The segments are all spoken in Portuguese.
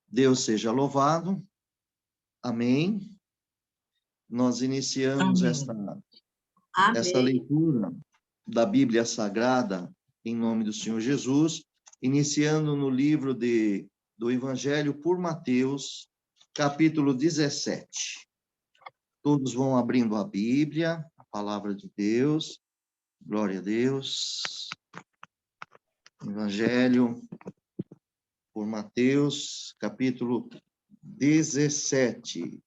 Deus seja louvado. Amém. Nós iniciamos esta Amém. leitura da Bíblia Sagrada em nome do Senhor Jesus, iniciando no livro do Evangelho por Mateus, capítulo 17. Todos vão abrindo a Bíblia, a palavra de Deus. Glória a Deus. Evangelho por Mateus, capítulo 17,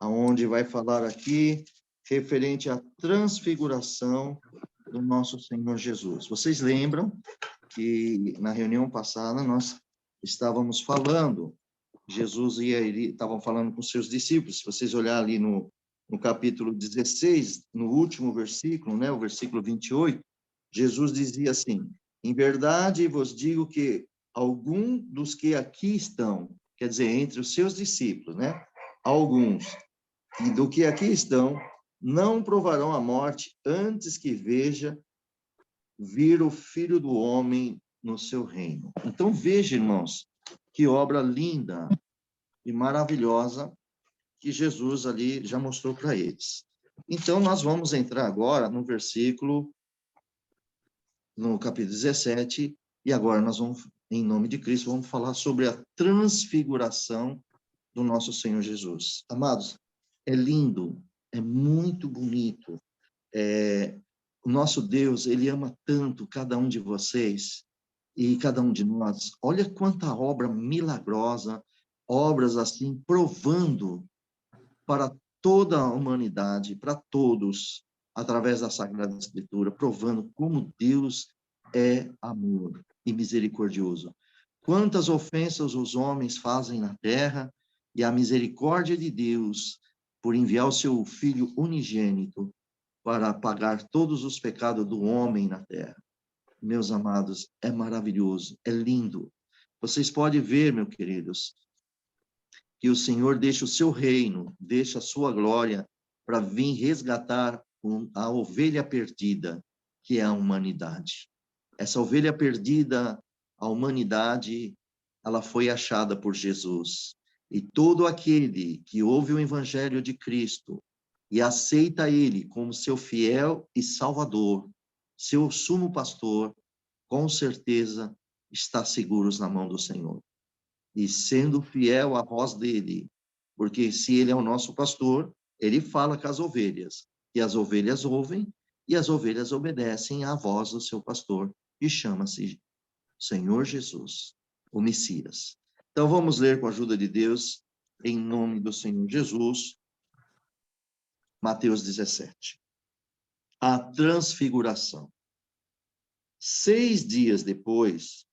aonde vai falar aqui referente à transfiguração do nosso Senhor Jesus. Vocês lembram que na reunião passada nós estávamos falando, Jesus estavam falando com seus discípulos. Se vocês olharem ali no capítulo 16, no último versículo, né, o versículo 28, Jesus dizia assim: em verdade vos digo que algum dos que aqui estão, quer dizer, entre os seus discípulos, né, alguns, e do que aqui estão, não provarão a morte antes que vir o Filho do Homem no seu reino. Então, veja, irmãos, que obra linda e maravilhosa que Jesus ali já mostrou para eles. Então, nós vamos entrar agora no capítulo 17, e agora nós vamos, em nome de Cristo, vamos falar sobre a transfiguração do nosso Senhor Jesus. Amados, é lindo, é muito bonito. O nosso Deus, ele ama tanto cada um de vocês e cada um de nós. Olha quanta obra milagrosa, obras assim, provando para toda a humanidade, para todos, através da Sagrada Escritura, provando como Deus é amor e misericordioso. Quantas ofensas os homens fazem na terra, e a misericórdia de Deus, por enviar o seu Filho unigênito, para pagar todos os pecados do homem na terra. Meus amados, é maravilhoso, é lindo. Vocês podem ver, meus queridos, que o Senhor deixa o seu reino, deixa a sua glória para vir resgatar a ovelha perdida, que é a humanidade. Essa ovelha perdida, a humanidade, ela foi achada por Jesus. E todo aquele que ouve o Evangelho de Cristo e aceita ele como seu fiel e salvador, seu sumo pastor, com certeza está seguros na mão do Senhor. E sendo fiel à voz dele, porque se ele é o nosso pastor, ele fala com as ovelhas, e as ovelhas ouvem, e as ovelhas obedecem à voz do seu pastor, e chama-se Senhor Jesus, o Messias. Então vamos ler com a ajuda de Deus, em nome do Senhor Jesus, Mateus 17. A transfiguração. 6 dias depois,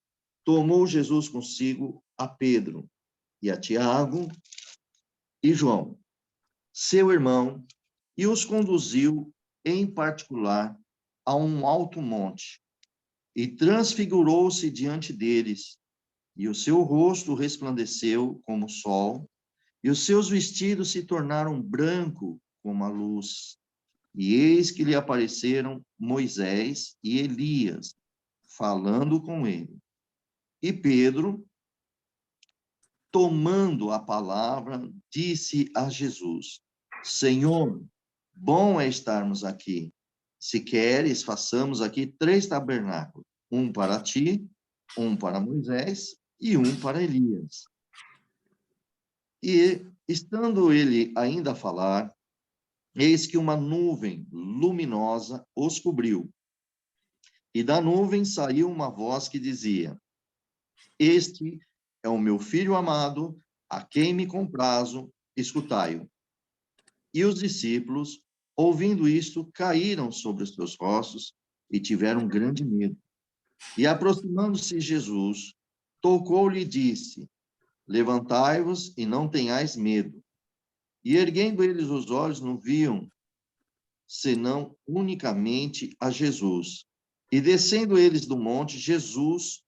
tomou Jesus consigo a Pedro e a Tiago e João, seu irmão, e os conduziu em particular a um alto monte, e transfigurou-se diante deles, e o seu rosto resplandeceu como o sol, e os seus vestidos se tornaram branco como a luz. E eis que lhe apareceram Moisés e Elias, falando com ele. E Pedro, tomando a palavra, disse a Jesus: Senhor, bom é estarmos aqui. Se queres, façamos aqui 3 tabernáculos, um para ti, um para Moisés e um para Elias. E, estando ele ainda a falar, eis que uma nuvem luminosa os cobriu. E da nuvem saiu uma voz que dizia: Este é o meu filho amado, a quem me comprazo, escutai-o. E os discípulos, ouvindo isto, caíram sobre os seus rostos e tiveram grande medo. E aproximando-se Jesus, tocou-lhe e disse: Levantai-vos e não tenhais medo. E erguendo eles os olhos, não viam senão unicamente a Jesus. E descendo eles do monte, Jesus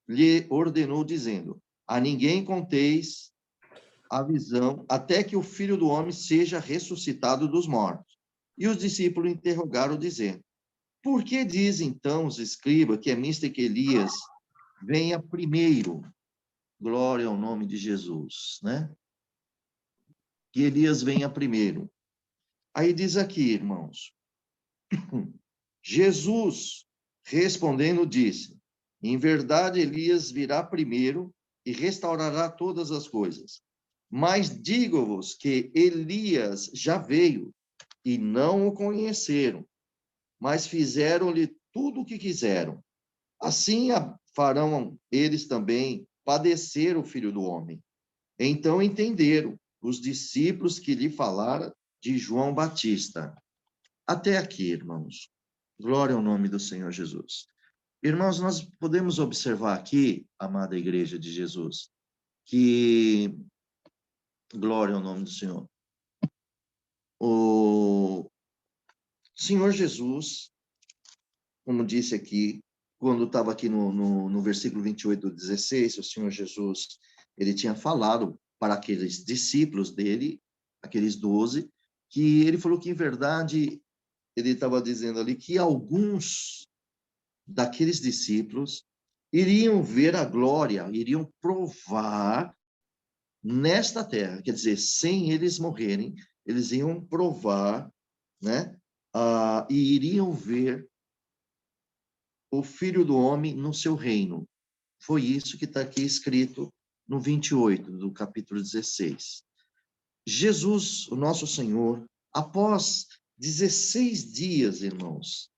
lhe ordenou, dizendo: A ninguém conteis a visão, até que o Filho do Homem seja ressuscitado dos mortos. E os discípulos interrogaram, dizendo: Por que diz então os escribas que é mister que Elias venha primeiro? Glória ao nome de Jesus, né? Que Elias venha primeiro. Aí diz aqui, irmãos, Jesus, respondendo, disse: em verdade, Elias virá primeiro e restaurará todas as coisas. Mas digo-vos que Elias já veio e não o conheceram, mas fizeram-lhe tudo o que quiseram. Assim farão eles também padecer o Filho do Homem. Então entenderam os discípulos que lhe falaram de João Batista. Até aqui, irmãos. Glória ao nome do Senhor Jesus. Irmãos, nós podemos observar aqui, amada Igreja de Jesus, que, glória ao nome do Senhor, o Senhor Jesus, como disse aqui, quando estava aqui no versículo 28 do 16, o Senhor Jesus, ele tinha falado para aqueles discípulos dele, aqueles 12, que ele falou que, em verdade, ele estava dizendo ali que alguns daqueles discípulos iriam ver a glória, iriam provar nesta terra, quer dizer, sem eles morrerem, eles iam provar, né? E iriam ver o Filho do Homem no seu reino. Foi isso que está aqui escrito no 28 do capítulo 16. Jesus, o nosso Senhor, após 16 dias, irmãos,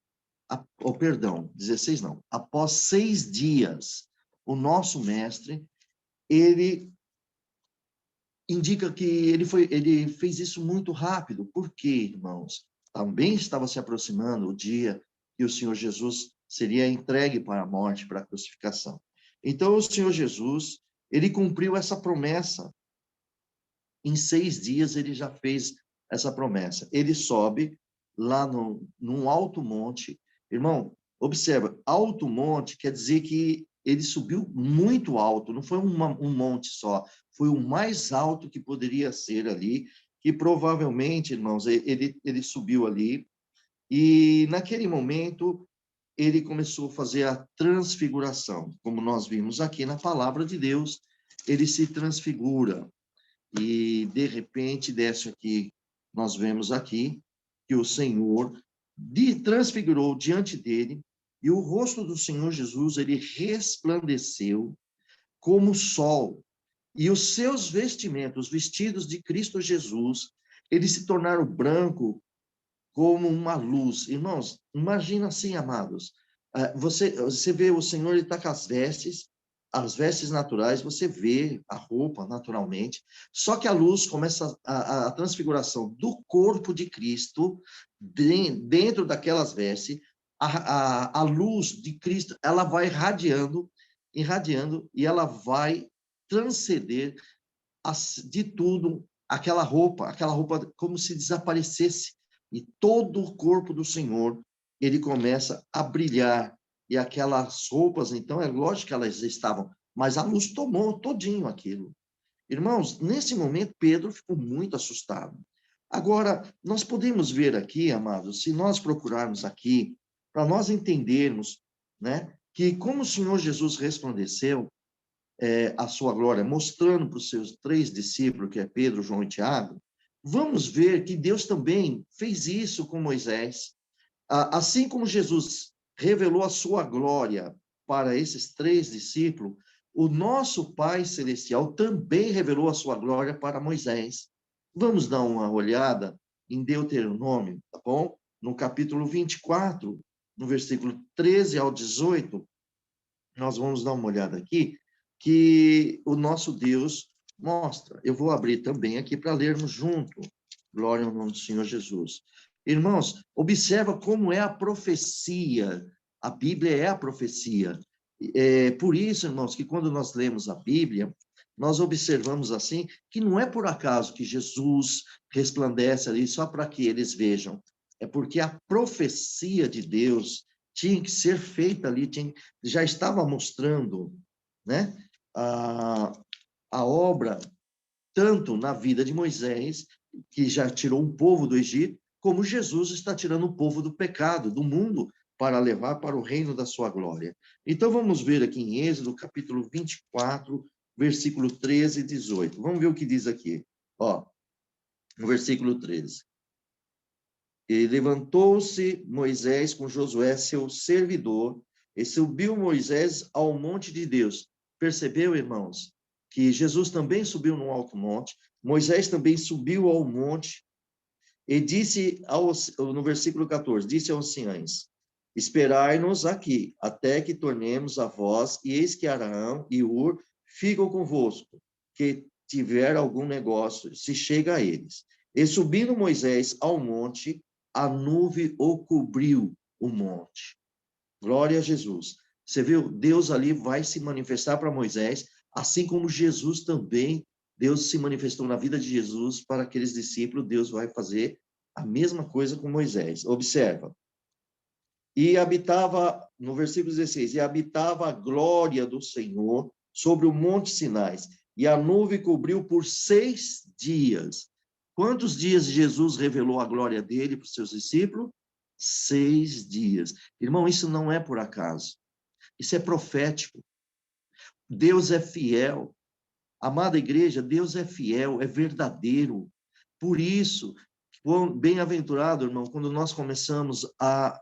perdão, 16 não, após 6 dias, o nosso mestre, ele indica que ele fez isso muito rápido. Por quê, irmãos? Também estava se aproximando o dia que o Senhor Jesus seria entregue para a morte, para a crucificação. Então, o Senhor Jesus, ele cumpriu essa promessa. Em 6 dias, ele já fez essa promessa. Ele sobe lá num alto monte. Irmão, observa, alto monte quer dizer que ele subiu muito alto, não foi um monte só, foi o mais alto que poderia ser ali, que provavelmente, irmãos, ele subiu ali, e naquele momento ele começou a fazer a transfiguração, como nós vimos aqui na palavra de Deus, ele se transfigura, e de repente, desce aqui, nós vemos aqui, que o Senhor transfigurou diante dele, e o rosto do Senhor Jesus, ele resplandeceu como o sol, e os seus vestimentos, os vestidos de Cristo Jesus, eles se tornaram branco como uma luz. Irmãos, imagina assim, amados, você vê o Senhor, ele está com as vestes naturais, você vê a roupa naturalmente, só que a luz começa, a transfiguração do corpo de Cristo, dentro daquelas vestes, a luz de Cristo, ela vai irradiando, e ela vai transcender de tudo aquela roupa como se desaparecesse, e todo o corpo do Senhor, ele começa a brilhar, e aquelas roupas, então, é lógico que elas estavam, mas a luz tomou todinho aquilo. Irmãos, nesse momento, Pedro ficou muito assustado. Agora, nós podemos ver aqui, amados, se nós procurarmos aqui, para nós entendermos, né, que como o Senhor Jesus resplandeceu, a sua glória, mostrando para os seus 3 discípulos, que é Pedro, João e Tiago, vamos ver que Deus também fez isso com Moisés. Assim como Jesus revelou a sua glória para esses 3 discípulos, o nosso Pai Celestial também revelou a sua glória para Moisés. Vamos dar uma olhada em Deuteronômio, tá bom? No capítulo 24, no versículo 13 ao 18, nós vamos dar uma olhada aqui, que o nosso Deus mostra. Eu vou abrir também aqui para lermos junto. Glória ao nome do Senhor Jesus. Irmãos, observa como é a profecia. A Bíblia é a profecia. Por isso, irmãos, que quando nós lemos a Bíblia, nós observamos assim, que não é por acaso que Jesus resplandece ali só para que eles vejam. É porque a profecia de Deus tinha que ser feita ali, já estava mostrando, né, a obra, tanto na vida de Moisés, que já tirou o povo do Egito, como Jesus está tirando o povo do pecado, do mundo, para levar para o reino da sua glória. Então, vamos ver aqui em Êxodo, capítulo 24, versículo 13 e 18. Vamos ver o que diz aqui. Ó, no versículo 13. E levantou-se Moisés com Josué, seu servidor, e subiu Moisés ao monte de Deus. Percebeu, irmãos, que Jesus também subiu no alto monte, Moisés também subiu ao monte, e disse, no versículo 14, disse aos anciãos, esperai-nos aqui, até que tornemos a vós, e eis que Araão e Ur ficam convosco, que tiver algum negócio, se chega a eles. E subindo Moisés ao monte, a nuvem o cobriu o monte. Glória a Jesus. Você viu? Deus ali vai se manifestar para Moisés, assim como Jesus também, Deus se manifestou na vida de Jesus para aqueles discípulos, Deus vai fazer a mesma coisa com Moisés. Observa. E habitava, no versículo 16, e habitava a glória do Senhor sobre o monte Sinai, e a nuvem cobriu por 6 dias. Quantos dias Jesus revelou a glória dele para os seus discípulos? 6 dias. Irmão, isso não é por acaso. Isso é profético. Deus é fiel. Amada igreja, Deus é fiel, é verdadeiro. Por isso, bem-aventurado, irmão, quando nós começamos a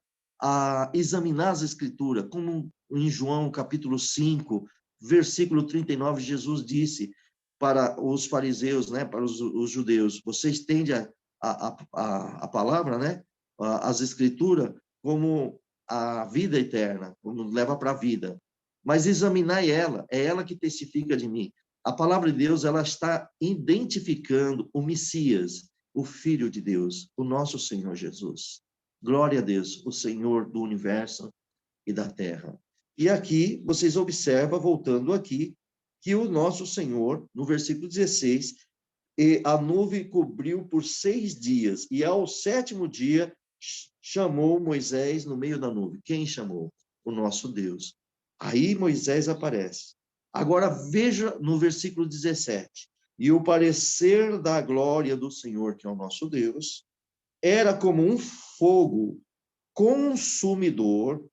examinar as Escrituras, como em João capítulo 5, versículo 39, Jesus disse para os fariseus, né, para os judeus, vocês tendem a palavra, né, as Escrituras, como a vida eterna, como leva para a vida. Mas examinai ela, é ela que testifica de mim. A palavra de Deus, ela está identificando o Messias, o Filho de Deus, o nosso Senhor Jesus. Glória a Deus, o Senhor do universo e da terra. E aqui, vocês observam, voltando aqui, que o nosso Senhor, no versículo 16, e a nuvem cobriu por 6 dias, e ao 7º dia chamou Moisés no meio da nuvem. Quem chamou? O nosso Deus. Aí Moisés aparece. Agora veja no versículo 17. E o parecer da glória do Senhor, que é o nosso Deus, era como um fogo consumidor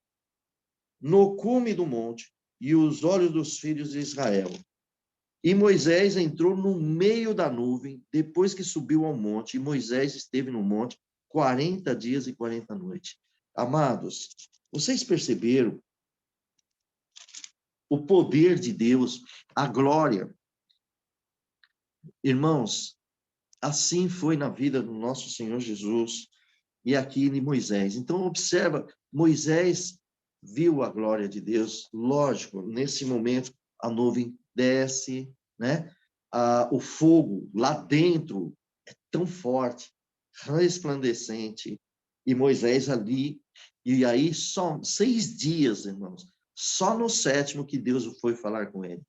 no cume do monte, e os olhos dos filhos de Israel. E Moisés entrou no meio da nuvem, depois que subiu ao monte, e Moisés esteve no monte 40 dias e 40 noites. Amados, vocês perceberam o poder de Deus, a glória? Irmãos, assim foi na vida do nosso Senhor Jesus e aqui em Moisés. Então, observa, Moisés viu a glória de Deus, lógico, nesse momento a nuvem desce, né? O fogo lá dentro é tão forte, resplandecente, e Moisés ali, e aí só 6 dias, irmãos, só no 7º que Deus foi falar com ele.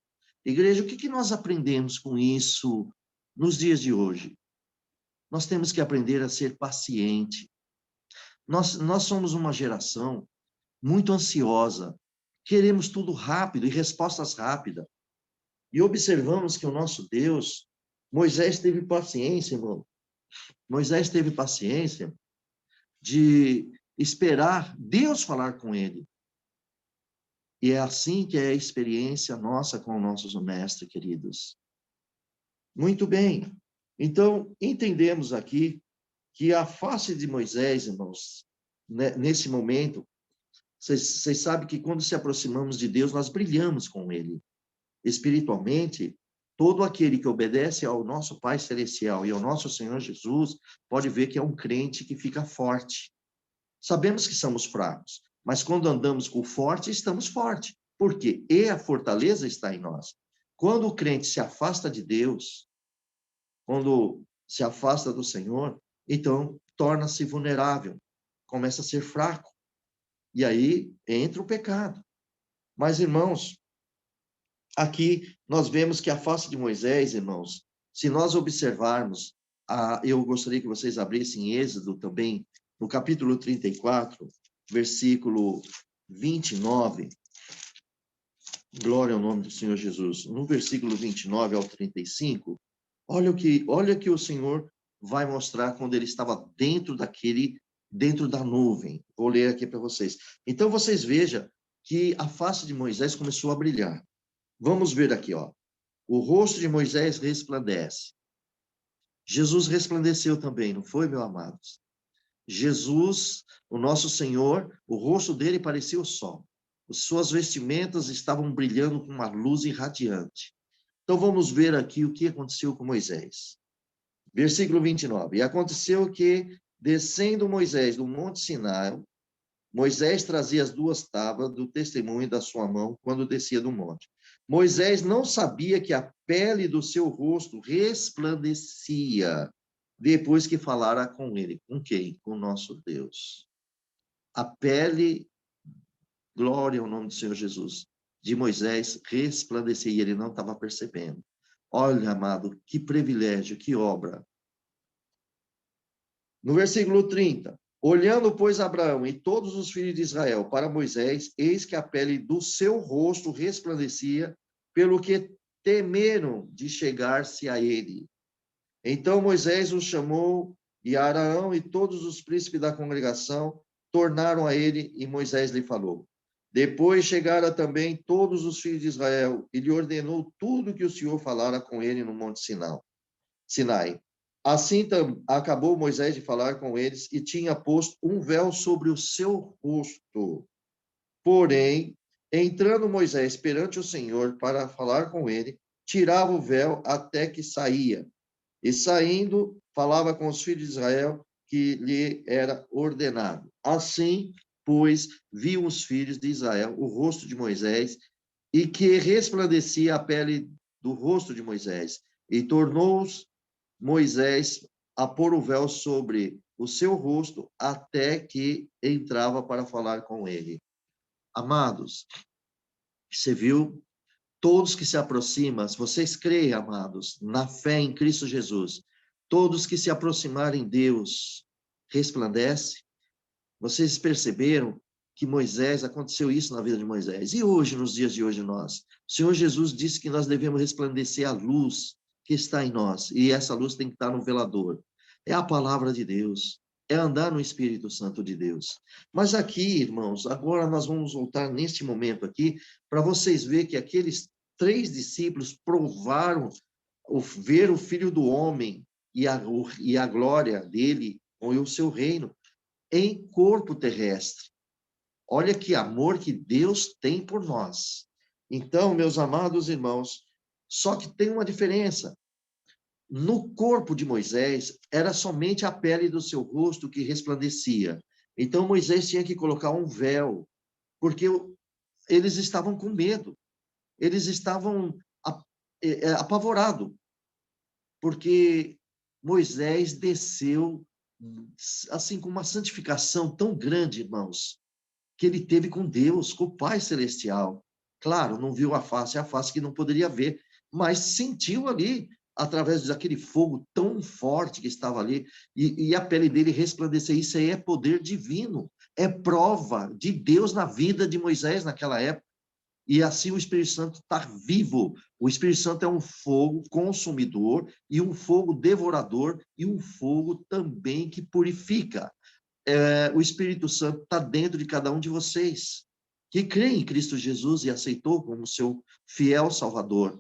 Igreja, o que nós aprendemos com isso nos dias de hoje? Nós temos que aprender a ser paciente. Nós somos uma geração muito ansiosa, queremos tudo rápido e respostas rápidas. E observamos que o nosso Deus, Moisés teve paciência, irmão. Moisés teve paciência de esperar Deus falar com ele. E é assim que é a experiência nossa com nossos mestres, queridos. Muito bem. Então, entendemos aqui que a face de Moisés, irmãos, nesse momento, vocês sabem que quando se aproximamos de Deus, nós brilhamos com ele. Espiritualmente, todo aquele que obedece ao nosso Pai Celestial e ao nosso Senhor Jesus, pode ver que é um crente que fica forte. Sabemos que somos fracos, mas quando andamos com o forte, estamos fortes. Por quê? E a fortaleza está em nós. Quando o crente se afasta de Deus, quando se afasta do Senhor, então torna-se vulnerável, começa a ser fraco. E aí entra o pecado. Mas, irmãos, aqui nós vemos que a face de Moisés, irmãos, se nós observarmos, eu gostaria que vocês abrissem Êxodo também, no capítulo 34, versículo 29, glória ao nome do Senhor Jesus, no versículo 29 ao 35, olha o que o Senhor vai mostrar quando ele estava dentro da nuvem. Vou ler aqui para vocês. Então, vocês vejam que a face de Moisés começou a brilhar. Vamos ver aqui, ó. o rosto de Moisés resplandece. Jesus resplandeceu também, não foi, meus amados? Jesus, o nosso Senhor, o rosto dele parecia o sol. As suas vestimentas estavam brilhando com uma luz irradiante. Então vamos ver aqui o que aconteceu com Moisés. Versículo 29. E aconteceu que, descendo Moisés do monte Sinai, Moisés trazia as 2 tábuas do testemunho da sua mão quando descia do monte. Moisés não sabia que a pele do seu rosto resplandecia depois que falara com ele. Com quem? Com o nosso Deus. A pele, glória ao nome do Senhor Jesus, de Moisés resplandecia e ele não estava percebendo. Olha, amado, que privilégio, que obra. No versículo 30. Olhando, pois, Abraão e todos os filhos de Israel para Moisés, eis que a pele do seu rosto resplandecia, pelo que temeram de chegar-se a ele. Então Moisés os chamou, e Arão e todos os príncipes da congregação tornaram a ele, e Moisés lhe falou. Depois chegaram também todos os filhos de Israel, e lhe ordenou tudo que o Senhor falara com ele no monte Sinai. Assim acabou Moisés de falar com eles e tinha posto um véu sobre o seu rosto. Porém, entrando Moisés perante o Senhor para falar com ele, tirava o véu até que saía. E saindo, falava com os filhos de Israel que lhe era ordenado. Assim, pois, viam os filhos de Israel o rosto de Moisés e que resplandecia a pele do rosto de Moisés. E tornou-os Moisés a pôr o véu sobre o seu rosto até que entrava para falar com ele. Amados, você viu? Todos que se aproximam, se vocês creem, amados, na fé em Cristo Jesus, todos que se aproximarem de Deus, resplandece. Vocês perceberam que Moisés, aconteceu isso na vida de Moisés. E hoje, nos dias de hoje, nós? O Senhor Jesus disse que nós devemos resplandecer a luz que está em nós. E essa luz tem que estar no velador. É a palavra de Deus. É andar no Espírito Santo de Deus. Mas aqui, irmãos, agora nós vamos voltar neste momento aqui para vocês verem que aqueles 3 discípulos provaram ver o Filho do Homem e a glória dele com o seu reino em corpo terrestre. Olha que amor que Deus tem por nós. Então, meus amados irmãos, só que tem uma diferença. No corpo de Moisés, era somente a pele do seu rosto que resplandecia. Então, Moisés tinha que colocar um véu, porque eles estavam com medo. Eles estavam apavorados, porque Moisés desceu assim com uma santificação tão grande, irmãos, que ele teve com Deus, com o Pai Celestial. Claro, não viu a face que não poderia ver, mas sentiu ali, através daquele fogo tão forte que estava ali, e a pele dele resplandecer. Isso aí é poder divino, é prova de Deus na vida de Moisés naquela época. E assim o Espírito Santo está vivo. O Espírito Santo é um fogo consumidor, e um fogo devorador, e um fogo também que purifica. O Espírito Santo está dentro de cada um de vocês, que crê em Cristo Jesus e aceitou como seu fiel Salvador.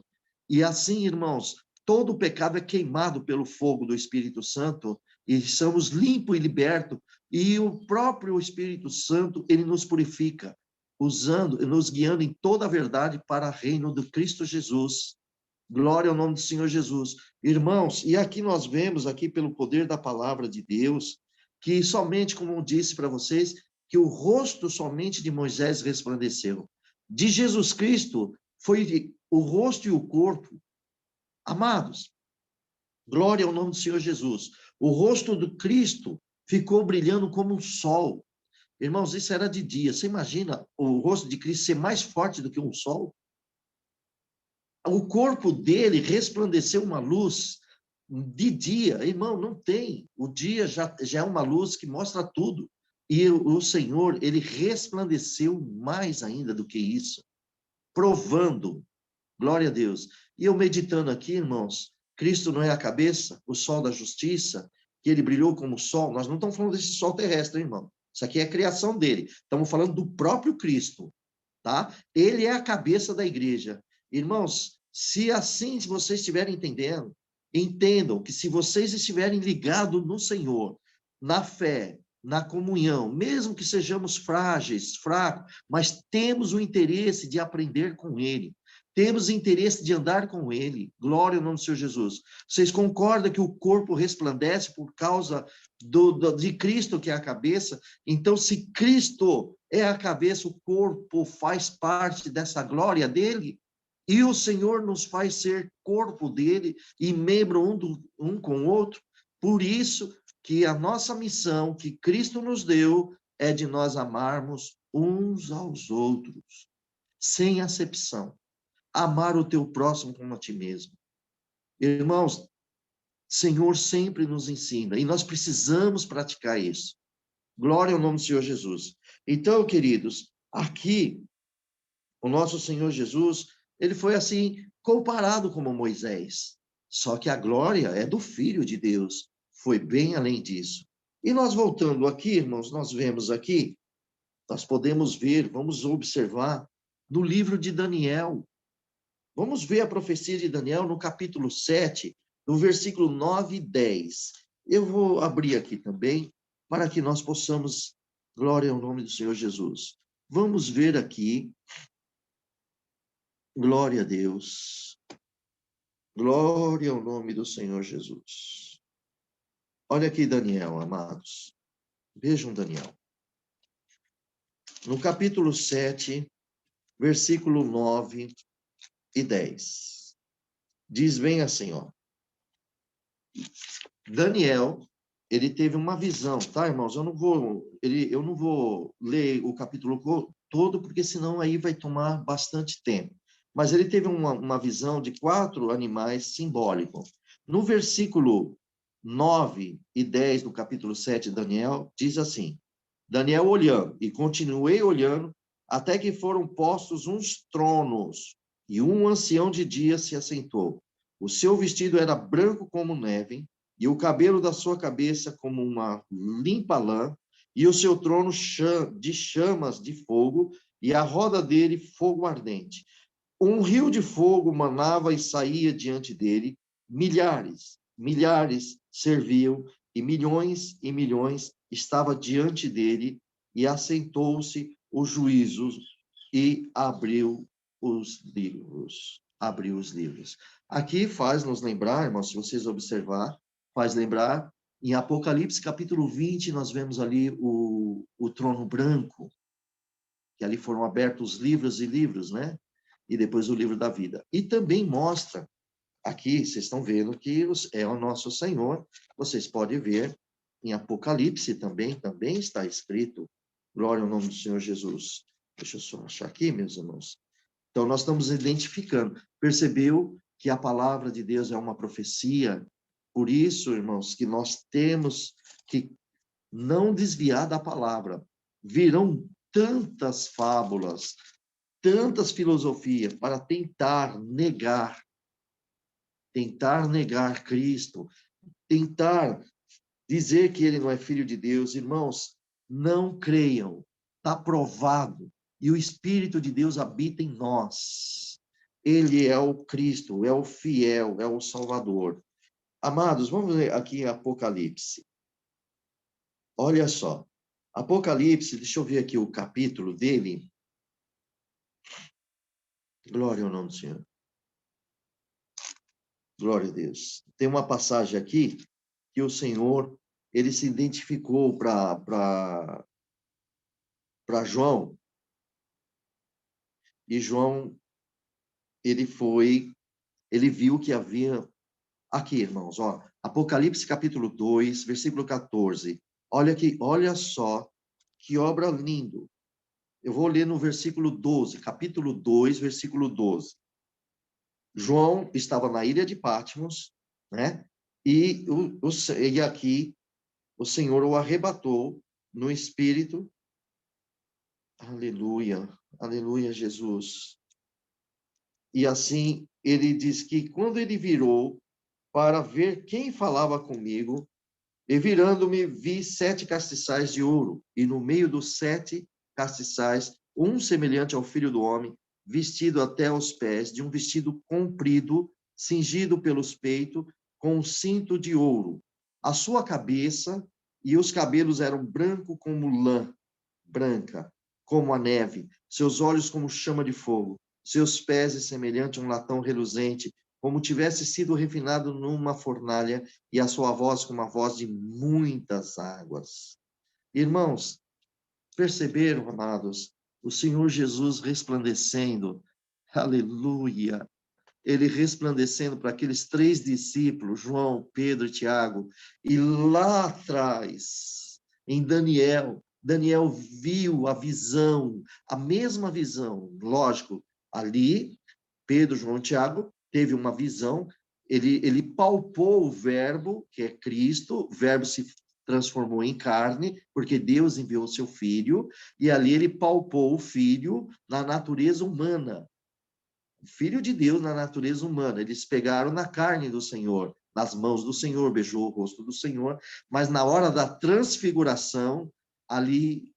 E assim, irmãos, todo o pecado é queimado pelo fogo do Espírito Santo, e somos limpos e libertos, e o próprio Espírito Santo, ele nos purifica, nos guiando em toda a verdade para o reino do Cristo Jesus. Glória ao nome do Senhor Jesus. Irmãos, e aqui nós vemos, aqui pelo poder da palavra de Deus, que somente, como eu disse para vocês, que o rosto somente de Moisés resplandeceu. De Jesus Cristo, foi o rosto e o corpo. Amados, glória ao nome do Senhor Jesus. O rosto do Cristo ficou brilhando como um sol. Irmãos, isso era de dia. Você imagina o rosto de Cristo ser mais forte do que um sol? O corpo dele resplandeceu uma luz de dia. Irmão, não tem. O dia já é uma luz que mostra tudo. E o Senhor, ele resplandeceu mais ainda do que isso, provando. Glória a Deus. E eu meditando aqui, irmãos, Cristo não é a cabeça, o sol da justiça, que ele brilhou como sol. Nós não estamos falando desse sol terrestre, irmão. Isso aqui é a criação dele. Estamos falando do próprio Cristo, tá? Ele é a cabeça da igreja. Irmãos, Se assim vocês estiverem entendendo, entendam que se vocês estiverem ligados no Senhor, na fé, na comunhão, mesmo que sejamos frágeis, fracos, mas temos o interesse de aprender com Ele, temos interesse de andar com Ele. Glória ao nome do Senhor Jesus. Vocês concordam que o corpo resplandece por causa de Cristo, que é a cabeça? Então, se Cristo é a cabeça, o corpo faz parte dessa glória dele? E o Senhor nos faz ser corpo dele e membro um com o outro. Por isso que a nossa missão que Cristo nos deu é de nós amarmos uns aos outros, sem acepção. Amar o teu próximo como a ti mesmo. Irmãos, Senhor sempre nos ensina e nós precisamos praticar isso. Glória ao nome do Senhor Jesus. Então, queridos, aqui o nosso Senhor Jesus, ele foi assim comparado como Moisés. Só que a glória é do Filho de Deus. Foi bem além disso. E nós voltando aqui, irmãos, nós vemos aqui, nós podemos ver, vamos observar no livro de Daniel. Vamos ver a profecia de Daniel no capítulo 7, no versículo 9 e 10. Eu vou abrir aqui também, para que nós possamos, glória ao nome do Senhor Jesus. Vamos ver aqui, glória a Deus, glória ao nome do Senhor Jesus. Olha aqui Daniel, amados. Vejam Daniel. No capítulo 7, versículo 9 e 10. Diz bem assim, ó. Daniel, ele teve uma visão, tá, irmãos? Eu não vou ler o capítulo todo, porque senão aí vai tomar bastante tempo. Mas ele teve uma visão de 4 animais simbólicos. No versículo 9 e 10 do capítulo 7 de Daniel, diz assim, Daniel olhando, e continuei olhando, até que foram postos uns tronos, e um ancião de dia se assentou. O seu vestido era branco como neve, e o cabelo da sua cabeça como uma limpa lã, e o seu trono de chamas de fogo, e a roda dele fogo ardente. Um rio de fogo manava e saía diante dele, milhares serviam, e milhões estava diante dele, e assentou-se os juízos, e abriu os livros. Abriu os livros. Aqui faz nos lembrar, irmãos, se vocês observar, faz lembrar, em Apocalipse capítulo 20, nós vemos ali o trono branco, que ali foram abertos livros e livros, né? E depois o livro da vida. E também mostra, aqui vocês estão vendo que é o nosso Senhor, vocês podem ver, em Apocalipse também está escrito, glória ao nome do Senhor Jesus. Deixa eu só achar aqui, meus irmãos. Então, nós estamos identificando. Percebeu que a palavra de Deus é uma profecia? Por isso, irmãos, que nós temos que não desviar da palavra. Virão tantas fábulas, tantas filosofias para tentar negar Cristo, tentar dizer que ele não é filho de Deus. Irmãos, não creiam. Está provado. E o Espírito de Deus habita em nós. Ele é o Cristo, é o fiel, é o Salvador. Amados, vamos ler aqui Apocalipse. Olha só. Apocalipse, deixa eu ver aqui o capítulo dele. Glória ao nome do Senhor. Glória a Deus. Tem uma passagem aqui que o Senhor, ele se identificou para João. E João, ele viu que havia... Aqui, irmãos, ó, Apocalipse capítulo 2, versículo 14. Olha aqui, olha só que obra lindo. Eu vou ler no versículo 12, capítulo 2, versículo 12. João estava na ilha de Patmos, né? E aqui o Senhor o arrebatou no espírito. Aleluia, aleluia, Jesus. E assim, ele diz que quando ele virou para ver quem falava comigo, e virando-me, vi 7 castiçais de ouro, e no meio dos 7 castiçais, um semelhante ao Filho do Homem, vestido até os pés, de um vestido comprido, cingido pelos peitos, com um cinto de ouro. A sua cabeça e os cabelos eram branco como lã, branca, como a neve, seus olhos como chama de fogo, seus pés semelhante a um latão reluzente, como tivesse sido refinado numa fornalha, e a sua voz como a voz de muitas águas. Irmãos, perceberam, amados, o Senhor Jesus resplandecendo, aleluia, ele resplandecendo para aqueles 3 discípulos, João, Pedro e Tiago, e lá atrás, em Daniel, Daniel viu a visão, a mesma visão, lógico, ali, Pedro, João e Tiago, teve uma visão, ele palpou o verbo, que é Cristo, o verbo se transformou em carne, porque Deus enviou o seu Filho, e ali ele palpou o Filho na natureza humana, o Filho de Deus na natureza humana. Eles pegaram na carne do Senhor, nas mãos do Senhor, beijou o rosto do Senhor, mas na hora da transfiguração, ali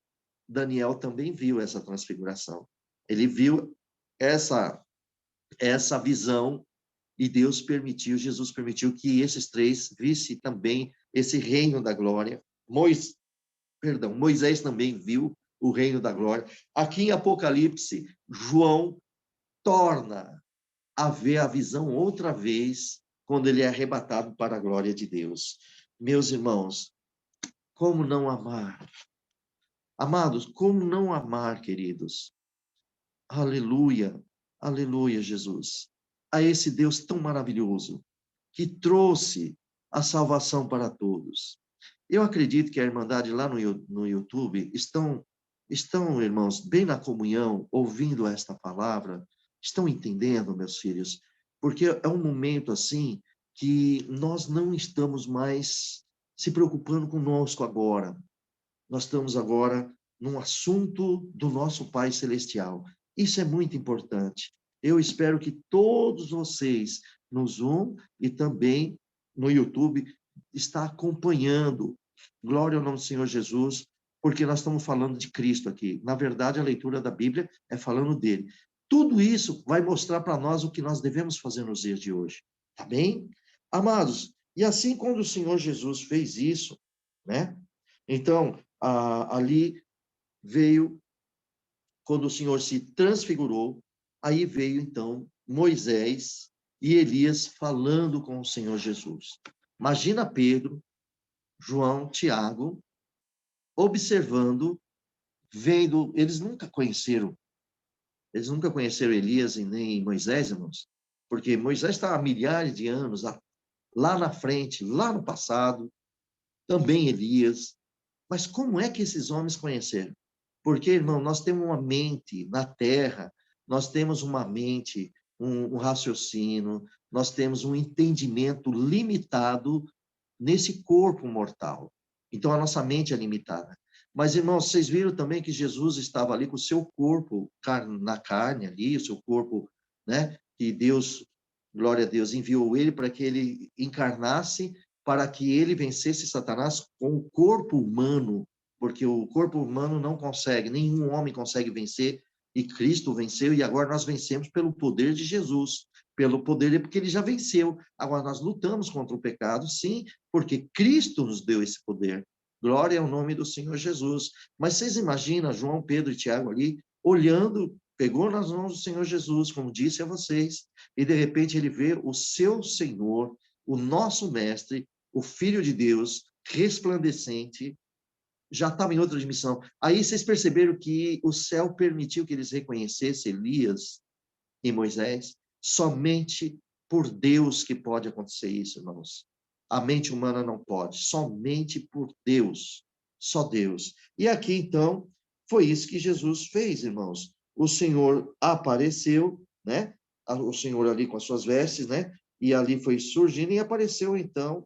Daniel também viu essa transfiguração. Ele viu essa visão e Deus permitiu, Jesus permitiu que esses 3 vissem também esse reino da glória. Moisés também viu o reino da glória. Aqui em Apocalipse, João torna a ver a visão outra vez, quando ele é arrebatado para a glória de Deus. Meus irmãos, como não amar? Amados, como não amar, queridos? Aleluia, aleluia, Jesus. A esse Deus tão maravilhoso, que trouxe a salvação para todos. Eu acredito que a Irmandade lá no YouTube estão, irmãos, bem na comunhão, ouvindo esta palavra, estão entendendo, meus filhos, porque é um momento assim que nós não estamos mais se preocupando conosco agora. Nós estamos agora num assunto do nosso Pai Celestial. Isso é muito importante. Eu espero que todos vocês no Zoom e também no YouTube está acompanhando. Glória ao nome do Senhor Jesus, porque nós estamos falando de Cristo aqui. Na verdade, a leitura da Bíblia é falando dele. Tudo isso vai mostrar para nós o que nós devemos fazer nos dias de hoje. Tá bem? Amados, e assim quando o Senhor Jesus fez isso, né? Então, ali veio, quando o Senhor se transfigurou, aí veio então Moisés e Elias falando com o Senhor Jesus. Imagina Pedro, João, Tiago, observando, vendo, eles nunca conheceram Elias e nem Moisés, irmãos, porque Moisés está há milhares de anos lá na frente, lá no passado, também Elias. Mas como é que esses homens conheceram? Porque, irmão, nós temos uma mente na terra, nós temos uma mente, um raciocínio, nós temos um entendimento limitado nesse corpo mortal. Então, a nossa mente é limitada. Mas, irmãos, vocês viram também que Jesus estava ali com o seu corpo na carne ali, o seu corpo, né? Que Deus, glória a Deus, enviou ele para que ele encarnasse, para que ele vencesse Satanás com o corpo humano, porque o corpo humano não consegue, nenhum homem consegue vencer, e Cristo venceu, e agora nós vencemos pelo poder de Jesus, pelo poder dele, porque ele já venceu. Agora nós lutamos contra o pecado, sim, porque Cristo nos deu esse poder. Glória ao nome do Senhor Jesus. Mas vocês imaginam João, Pedro e Tiago ali, olhando, pegou nas mãos do Senhor Jesus, como disse a vocês, e de repente ele vê o seu Senhor, o nosso mestre, o Filho de Deus, resplandecente, já estava em outra dimensão. Aí vocês perceberam que o céu permitiu que eles reconhecessem Elias e Moisés? Somente por Deus que pode acontecer isso, irmãos. A mente humana não pode, somente por Deus, só Deus. E aqui, então, foi isso que Jesus fez, irmãos. O Senhor apareceu, né? O Senhor ali com as suas vestes, né? E ali foi surgindo e apareceu, então,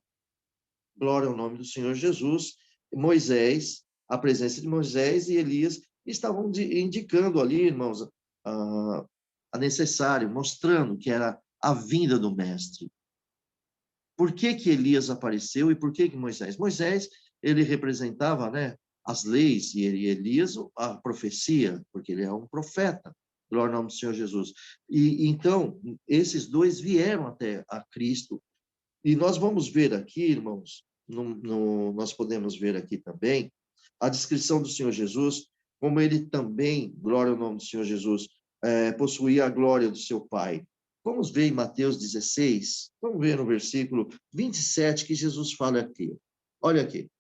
glória ao nome do Senhor Jesus, Moisés, a presença de Moisés e Elias estavam indicando ali, irmãos, a necessário, mostrando que era a vinda do mestre. Por que que Elias apareceu e por que que Moisés? Moisés, ele representava, né, as leis, e Elias a profecia, porque ele é um profeta. Glória ao nome do Senhor Jesus. E então, esses dois vieram até a Cristo. E nós vamos ver aqui, irmãos, nós podemos ver aqui também a descrição do Senhor Jesus, como ele também, glória ao nome do Senhor Jesus, possuía a glória do seu Pai. Vamos ver em Mateus 16, vamos ver no versículo 27 que Jesus fala aqui. Olha aqui.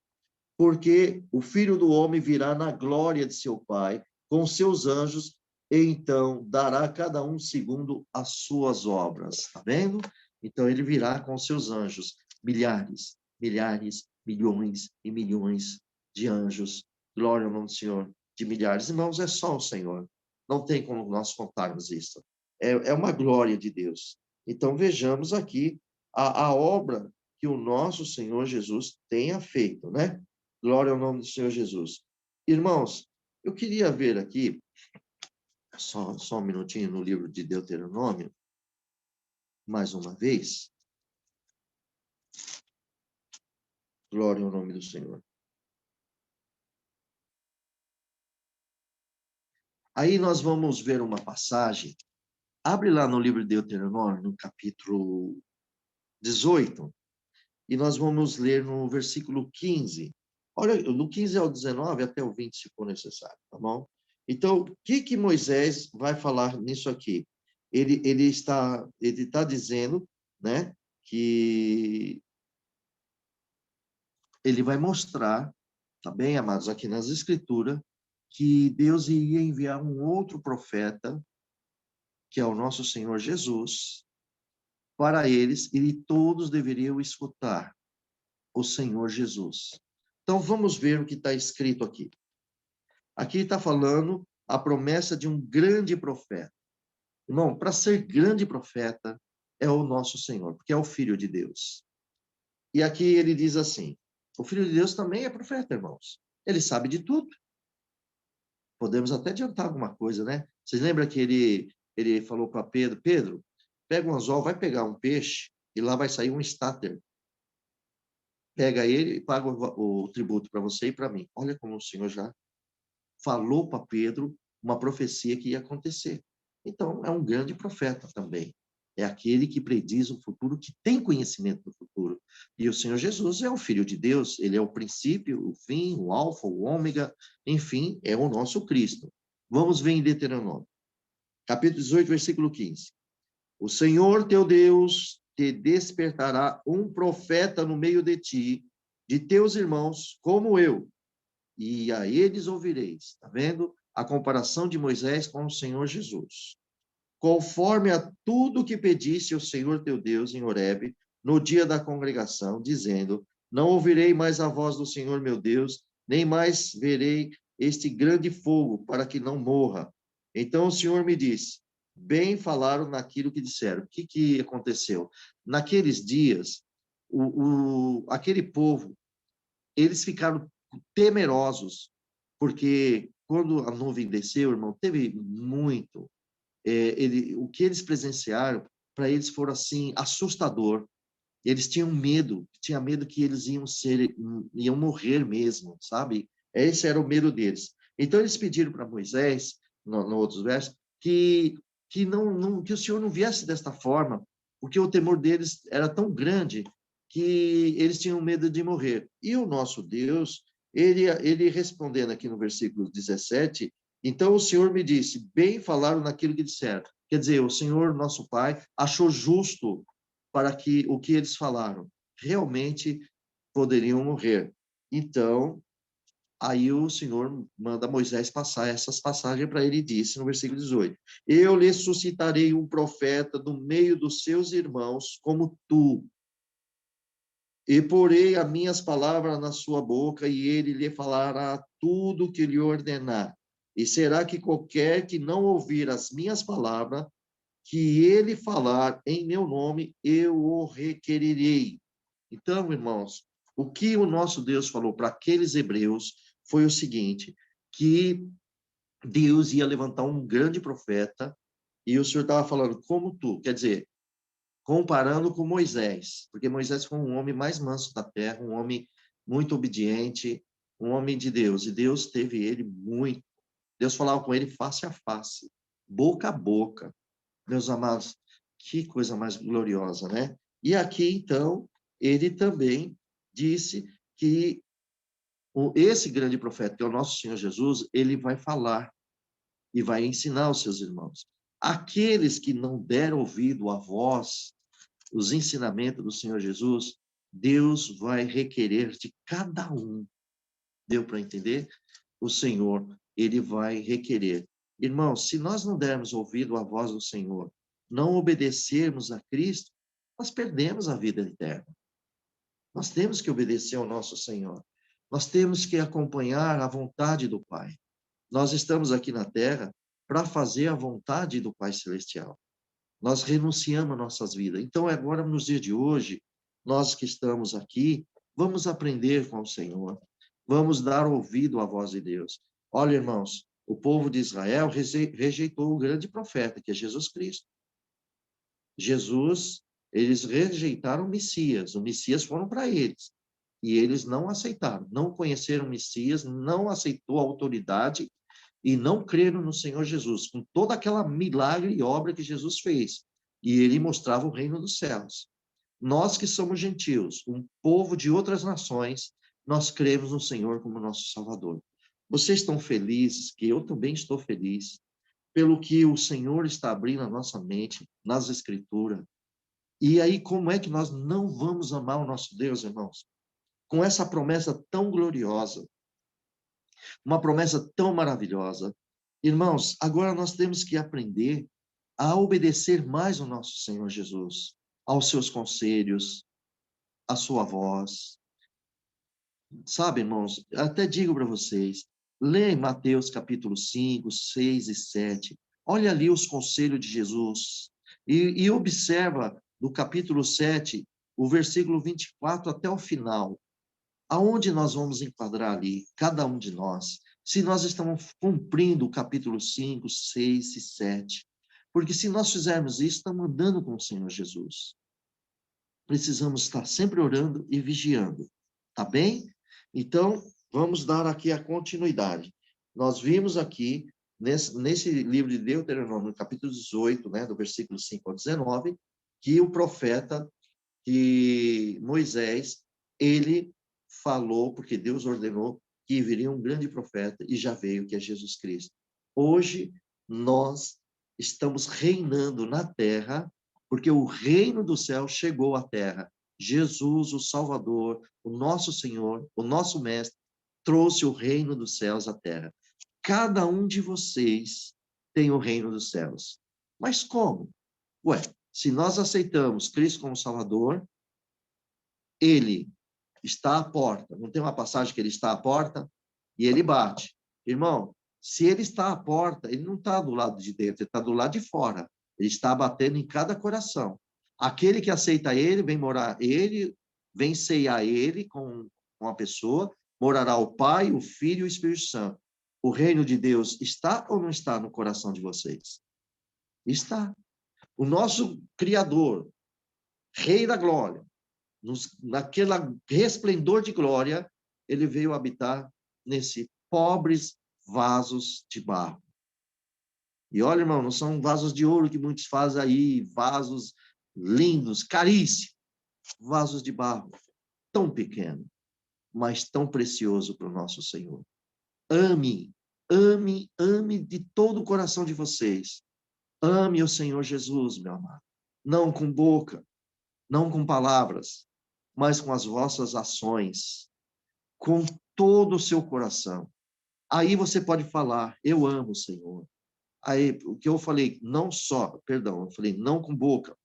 Porque o Filho do Homem virá na glória de seu Pai, com seus anjos, e então dará a cada um segundo as suas obras. Está vendo? Então ele virá com seus anjos, milhares, milhares, milhões e milhões de anjos. Glória ao nome do Senhor, de milhares. Irmãos, é só o Senhor. Não tem como nós contarmos isso. É uma glória de Deus. Então vejamos aqui a obra que o nosso Senhor Jesus tenha feito, né? Glória ao nome do Senhor Jesus. Irmãos, eu queria ver aqui, só um minutinho no livro de Deuteronômio, mais uma vez. Glória ao nome do Senhor. Aí nós vamos ver uma passagem. Abre lá no livro de Deuteronômio, no capítulo 18, e nós vamos ler no versículo 15. Olha, do 15 ao 19, até o 20, se for necessário, tá bom? Então, o que Moisés vai falar nisso aqui? Ele está dizendo, né, que ele vai mostrar, tá bem, amados, aqui nas Escrituras, que Deus iria enviar um outro profeta, que é o nosso Senhor Jesus, para eles, e todos deveriam escutar o Senhor Jesus. Então, vamos ver o que está escrito aqui. Aqui está falando a promessa de um grande profeta. Irmão, para ser grande profeta é o nosso Senhor, porque é o Filho de Deus. E aqui ele diz assim, o Filho de Deus também é profeta, irmãos. Ele sabe de tudo. Podemos até adiantar alguma coisa, né? Vocês lembram que ele falou para Pedro, Pedro, pega um anzol, vai pegar um peixe e lá vai sair um estáter. Pega ele e paga o tributo para você e para mim. Olha como o Senhor já falou para Pedro uma profecia que ia acontecer. Então, é um grande profeta também. É aquele que prediz o futuro, que tem conhecimento do futuro. E o Senhor Jesus é o Filho de Deus, ele é o princípio, o fim, o alfa, o ômega, enfim, é o nosso Cristo. Vamos ver em Deuteronômio, capítulo 18, versículo 15. O Senhor teu Deus te despertará um profeta no meio de ti, de teus irmãos, como eu, e a eles ouvireis. Está vendo? A comparação de Moisés com o Senhor Jesus. Conforme a tudo que pedisse o Senhor teu Deus em Horebe, no dia da congregação, dizendo, não ouvirei mais a voz do Senhor meu Deus, nem mais verei este grande fogo, para que não morra. Então o Senhor me disse, bem falaram naquilo que disseram. O que aconteceu? Naqueles dias, aquele povo, eles ficaram temerosos, porque quando a nuvem desceu, irmão, teve muito. O que eles presenciaram, para eles foi assim, assustador. Eles tinham medo que eles iam morrer mesmo, sabe? Esse era o medo deles. Então eles pediram para Moisés, no outros versos, que o Senhor não viesse desta forma, porque o temor deles era tão grande que eles tinham medo de morrer. E o nosso Deus, ele respondendo aqui no versículo 17, então o Senhor me disse, bem falaram naquilo que disseram. Quer dizer, o Senhor, nosso Pai, achou justo para que o que eles falaram realmente poderiam morrer. Então, aí o Senhor manda Moisés passar essas passagens para ele e disse no versículo 18, eu lhe suscitarei um profeta do meio dos seus irmãos como tu, e porei as minhas palavras na sua boca, e ele lhe falará tudo o que lhe ordenar. E será que qualquer que não ouvir as minhas palavras, que ele falar em meu nome, eu o requererei. Então, irmãos, o que o nosso Deus falou para aqueles hebreus foi o seguinte, que Deus ia levantar um grande profeta, e o Senhor estava falando, como tu, quer dizer, comparando com Moisés, porque Moisés foi um homem mais manso da terra, um homem muito obediente, um homem de Deus, e Deus teve ele muito. Deus falava com ele face a face. boca a boca. Meus amados, que coisa mais gloriosa, né? E aqui, então, ele também disse que esse grande profeta, que é o nosso Senhor Jesus, ele vai falar e vai ensinar os seus irmãos. Aqueles que não deram ouvido à voz, os ensinamentos do Senhor Jesus, Deus vai requerer de cada um. Deu para entender? O Senhor, ele vai requerer. Irmãos, se nós não dermos ouvido à voz do Senhor, não obedecermos a Cristo, nós perdemos a vida eterna. Nós temos que obedecer ao nosso Senhor. Nós temos que acompanhar a vontade do Pai. Nós estamos aqui na terra para fazer a vontade do Pai Celestial. Nós renunciamos nossas vidas. Então, agora, nos dias de hoje, nós que estamos aqui, vamos aprender com o Senhor. Vamos dar ouvido à voz de Deus. Olha, irmãos, o povo de Israel rejeitou o grande profeta, que é Jesus Cristo. Jesus, eles rejeitaram o Messias foram para eles. E eles não aceitaram, não conheceram o Messias, não aceitou a autoridade e não creram no Senhor Jesus, com toda aquela milagre e obra que Jesus fez. E ele mostrava o reino dos céus. Nós que somos gentios, um povo de outras nações, nós cremos no Senhor como nosso Salvador. Vocês estão felizes, que eu também estou feliz, pelo que o Senhor está abrindo a nossa mente nas Escrituras. E aí, como é que nós não vamos amar o nosso Deus, irmãos? Com essa promessa tão gloriosa, uma promessa tão maravilhosa. Irmãos, agora nós temos que aprender a obedecer mais ao nosso Senhor Jesus, aos seus conselhos, à sua voz. Sabe, irmãos, até digo para vocês, leia Mateus capítulo 5, 6 e 7. Olha ali os conselhos de Jesus e observa do capítulo 7, o versículo 24 até o final. Aonde nós vamos enquadrar ali, cada um de nós, se nós estamos cumprindo o capítulo 5, 6 e 7. Porque se nós fizermos isso, estamos andando com o Senhor Jesus. Precisamos estar sempre orando e vigiando. Tá bem? Então, vamos dar aqui a continuidade. Nós vimos aqui, nesse livro de Deuteronômio, no capítulo 18, né, do versículo 5 ao 19, que o profeta, que Moisés, ele falou, porque Deus ordenou que viria um grande profeta, e já veio, que é Jesus Cristo. Hoje, nós estamos reinando na terra, porque o reino do céu chegou à terra. Jesus, o Salvador, o nosso Senhor, o nosso Mestre, trouxe o reino dos céus à terra. Cada um de vocês tem o reino dos céus. Mas como? Ué, se nós aceitamos Cristo como Salvador, ele está à porta. Não tem uma passagem que ele está à porta? E ele bate. Irmão, se ele está à porta, ele não está do lado de dentro, ele está do lado de fora. Ele está batendo em cada coração. Aquele que aceita ele, vem morar ele, vem ceiar ele com a pessoa, morará o Pai, o Filho e o Espírito Santo. O reino de Deus está ou não está no coração de vocês? Está. O nosso Criador, Rei da Glória, naquele resplendor de glória, ele veio habitar nesse pobres vasos de barro. E olha, irmão, não são vasos de ouro que muitos fazem aí, vasos lindos, caríssimos. Vasos de barro, tão pequeno, mas tão precioso para o nosso Senhor. Ame, ame, ame de todo o coração de vocês. Ame o Senhor Jesus, meu amado. Não com boca, não com palavras, mas com as vossas ações, com todo o seu coração. Aí você pode falar, eu amo o Senhor. Aí, o que eu falei, não só, perdão, eu falei não com boca,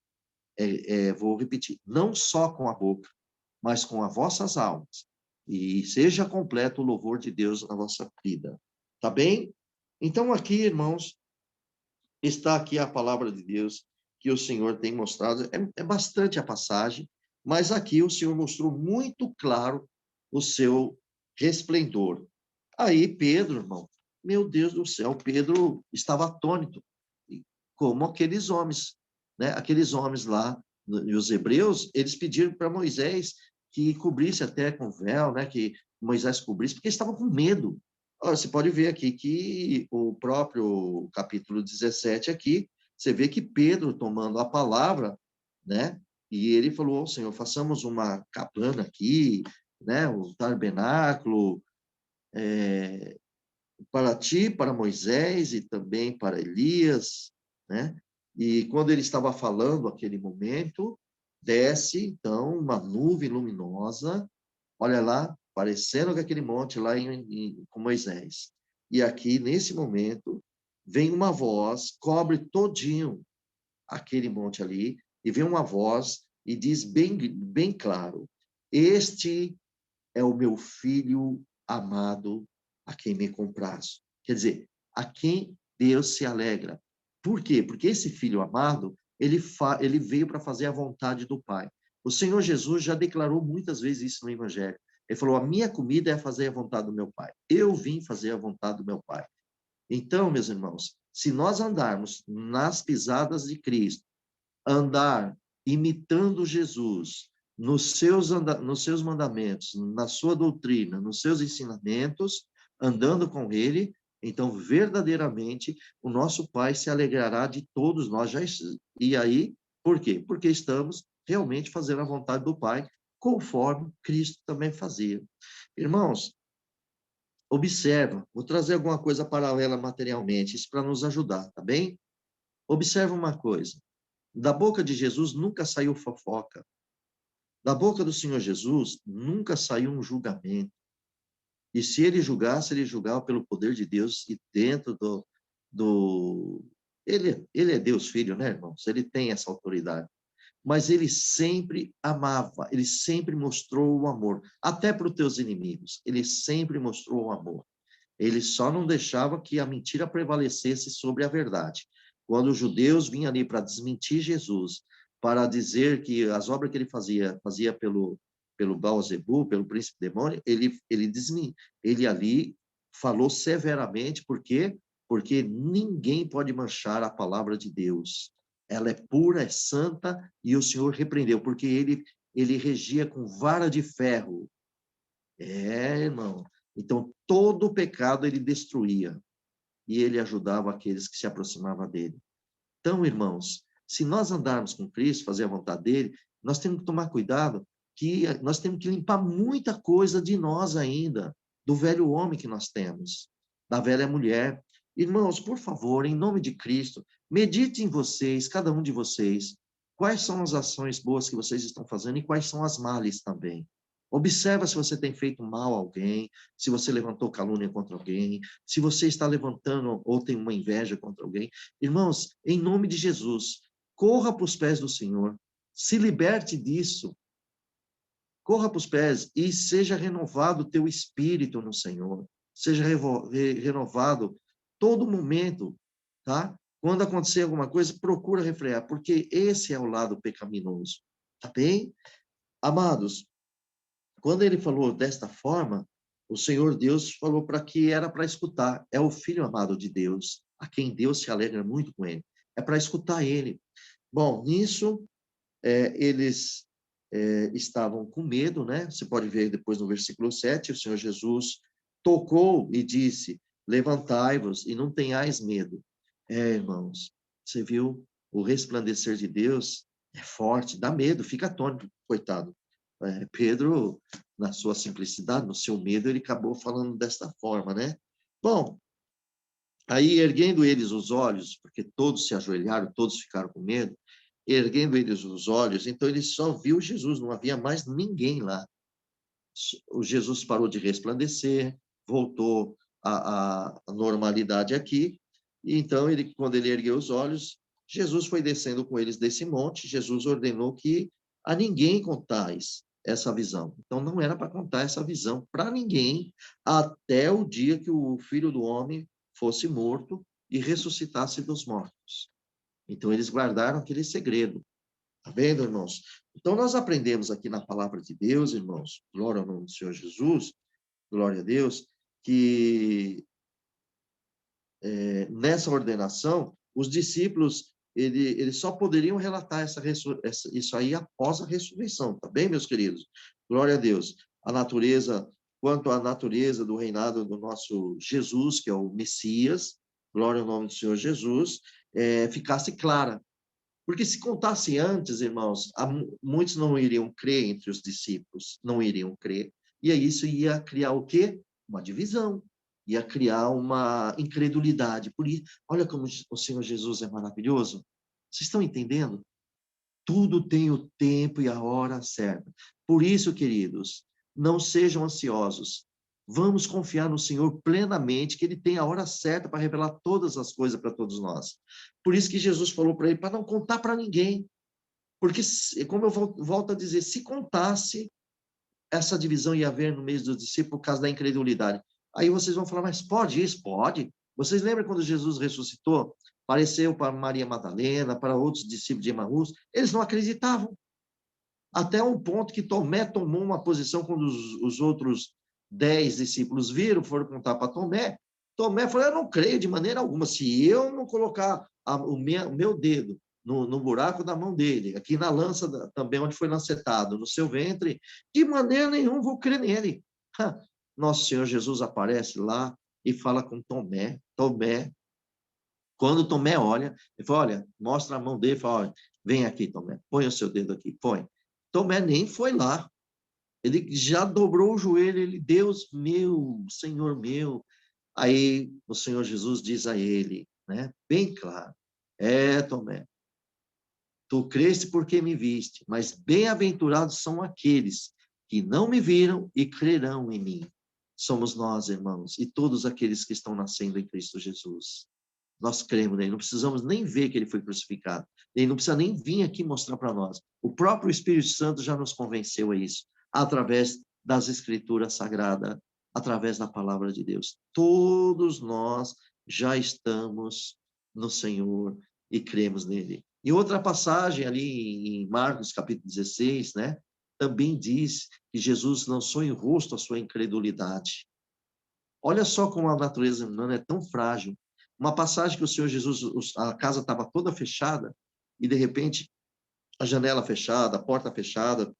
vou repetir, não só com a boca, mas com as vossas almas. E seja completo o louvor de Deus na vossa vida. Tá bem? Então, aqui, irmãos, está aqui a palavra de Deus que o Senhor tem mostrado. É bastante a passagem, mas aqui o Senhor mostrou muito claro o seu resplendor. Aí Pedro, irmão, meu Deus do céu, Pedro estava atônito, como aqueles homens, né? Aqueles homens lá, e os hebreus, eles pediram para Moisés que cobrisse até com véu, né? Que Moisés cobrisse, porque eles estavam com medo. Olha, você pode ver aqui que o próprio capítulo 17 aqui, você vê que Pedro tomando a palavra, né? E ele falou ao Senhor, façamos uma cabana aqui, né? O tabernáculo, para ti, para Moisés e também para Elias, né? E quando ele estava falando aquele momento, desce então uma nuvem luminosa, olha lá, parecendo com aquele monte lá com Moisés. E aqui, nesse momento, vem uma voz, cobre todinho aquele monte ali, e vem uma voz e diz bem, bem claro: Este é o meu filho amado, a quem me comprazo. Quer dizer, a quem Deus se alegra. Por quê? Porque esse filho amado, ele veio para fazer a vontade do Pai. O Senhor Jesus já declarou muitas vezes isso no Evangelho. Ele falou: a minha comida é fazer a vontade do meu Pai. Eu vim fazer a vontade do meu Pai. Então, meus irmãos, se nós andarmos nas pisadas de Cristo, andar imitando Jesus nos seus mandamentos, na sua doutrina, nos seus ensinamentos, andando com ele, então verdadeiramente o nosso Pai se alegrará de todos nós. E aí, por quê? Porque estamos realmente fazendo a vontade do Pai, conforme Cristo também fazia. Irmãos, observa, vou trazer alguma coisa paralela materialmente, isso para nos ajudar, tá bem? Observa uma coisa. Da boca de Jesus nunca saiu fofoca. Da boca do Senhor Jesus nunca saiu um julgamento. E se ele julgasse, ele julgava pelo poder de Deus e dentro do... Ele é Deus Filho, né, irmãos? Ele tem essa autoridade. Mas ele sempre amava, ele sempre mostrou o amor. Até para os teus inimigos, ele sempre mostrou o amor. Ele só não deixava que a mentira prevalecesse sobre a verdade. Quando os judeus vinham ali para desmentir Jesus, para dizer que as obras que ele fazia pelo Baal-zebu, pelo príncipe demônio, ele ali falou severamente, por quê? Porque ninguém pode manchar a palavra de Deus. Ela é pura, é santa, e o Senhor repreendeu, porque ele regia com vara de ferro. Irmão. Então, todo o pecado ele destruía e ele ajudava aqueles que se aproximavam dele. Então, irmãos, se nós andarmos com Cristo, fazer a vontade dele, nós temos que tomar cuidado que nós temos que limpar muita coisa de nós ainda, do velho homem que nós temos, da velha mulher. Irmãos, por favor, em nome de Cristo, medite em vocês, cada um de vocês, quais são as ações boas que vocês estão fazendo e quais são as males também. Observa se você tem feito mal a alguém, se você levantou calúnia contra alguém, se você está levantando ou tem uma inveja contra alguém. Irmãos, em nome de Jesus, corra para os pés do Senhor, se liberte disso, corra para os pés e seja renovado o teu espírito no Senhor, seja renovado todo momento, tá? Quando acontecer alguma coisa, procura refrear, porque esse é o lado pecaminoso, tá bem? Amados, quando ele falou desta forma, o Senhor Deus falou para que era para escutar. É o Filho amado de Deus, a quem Deus se alegra muito com ele. É para escutar ele. Bom, nisso, eles estavam com medo, né? Você pode ver depois no versículo 7, o Senhor Jesus tocou e disse, levantai-vos e não tenhais medo. Irmãos, você viu o resplandecer de Deus é forte, dá medo, fica atônito, coitado. Pedro, na sua simplicidade, no seu medo, ele acabou falando desta forma, né? Bom, aí erguendo eles os olhos, porque todos se ajoelharam, todos ficaram com medo, erguendo eles os olhos, então ele só viu Jesus, não havia mais ninguém lá. O Jesus parou de resplandecer, voltou à normalidade aqui, e então, quando ele ergueu os olhos, Jesus foi descendo com eles desse monte, Jesus ordenou que a ninguém contais essa visão. Então, não era para contar essa visão para ninguém, até o dia que o Filho do Homem fosse morto e ressuscitasse dos mortos. Então, eles guardaram aquele segredo. Tá vendo, irmãos? Então, nós aprendemos aqui na palavra de Deus, irmãos, glória ao nome do Senhor Jesus, glória a Deus, que nessa ordenação, os discípulos, eles só poderiam relatar isso aí após a ressurreição, tá bem, meus queridos? Glória a Deus. A natureza quanto à natureza do reinado do nosso Jesus, que é o Messias, glória ao nome do Senhor Jesus, ficasse clara. Porque se contasse antes, irmãos, muitos não iriam crer entre os discípulos, não iriam crer, e aí isso ia criar o quê? Uma divisão, ia criar uma incredulidade. Por isso, olha como o Senhor Jesus é maravilhoso. Vocês estão entendendo? Tudo tem o tempo e a hora certa. Por isso, queridos, não sejam ansiosos. Vamos confiar no Senhor plenamente, que Ele tem a hora certa para revelar todas as coisas para todos nós. Por isso que Jesus falou para ele, para não contar para ninguém. Porque, como eu volto a dizer, se contasse, essa divisão ia haver no meio dos discípulos por causa da incredulidade. Aí vocês vão falar, mas pode isso? Pode. Vocês lembram quando Jesus ressuscitou? Apareceu para Maria Madalena, para outros discípulos de Emaús, eles não acreditavam. Até um ponto que Tomé tomou uma posição quando os outros 10 discípulos viram, foram contar para Tomé. Tomé falou, eu não creio de maneira alguma, se eu não colocar o meu dedo no buraco da mão dele, aqui na lança também onde foi lancetado, no seu ventre, de maneira nenhuma vou crer nele. Nosso Senhor Jesus aparece lá e fala com Tomé. Tomé, quando Tomé olha, ele fala, olha, mostra a mão dele, fala, olha, vem aqui, Tomé, põe o seu dedo aqui, põe. Tomé nem foi lá. Ele já dobrou o joelho, ele, Deus meu, Senhor meu. Aí o Senhor Jesus diz a ele, né, bem claro, Tomé, tu creste porque me viste, mas bem-aventurados são aqueles que não me viram e crerão em mim. Somos nós, irmãos, e todos aqueles que estão nascendo em Cristo Jesus. Nós cremos nele, não precisamos nem ver que ele foi crucificado. Ele não precisa nem vir aqui mostrar para nós. O próprio Espírito Santo já nos convenceu a isso, através das Escrituras Sagradas, através da palavra de Deus. Todos nós já estamos no Senhor e cremos nele. E outra passagem ali em Marcos, capítulo 16, né? Também diz que Jesus lançou em rosto a sua incredulidade. Olha só como a natureza humana é tão frágil. Uma passagem que o Senhor Jesus, a casa estava toda fechada, e de repente a janela fechada, a porta fechada,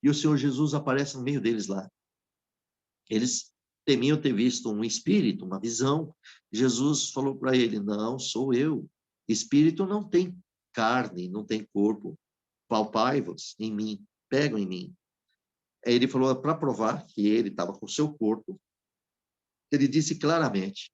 e o Senhor Jesus aparece no meio deles lá. Eles temiam ter visto um espírito, uma visão. Jesus falou para ele, não, sou eu. Espírito não tem carne, não tem corpo. Palpai-vos em mim, pegam em mim. Aí ele falou para provar que ele estava com o seu corpo. Ele disse claramente,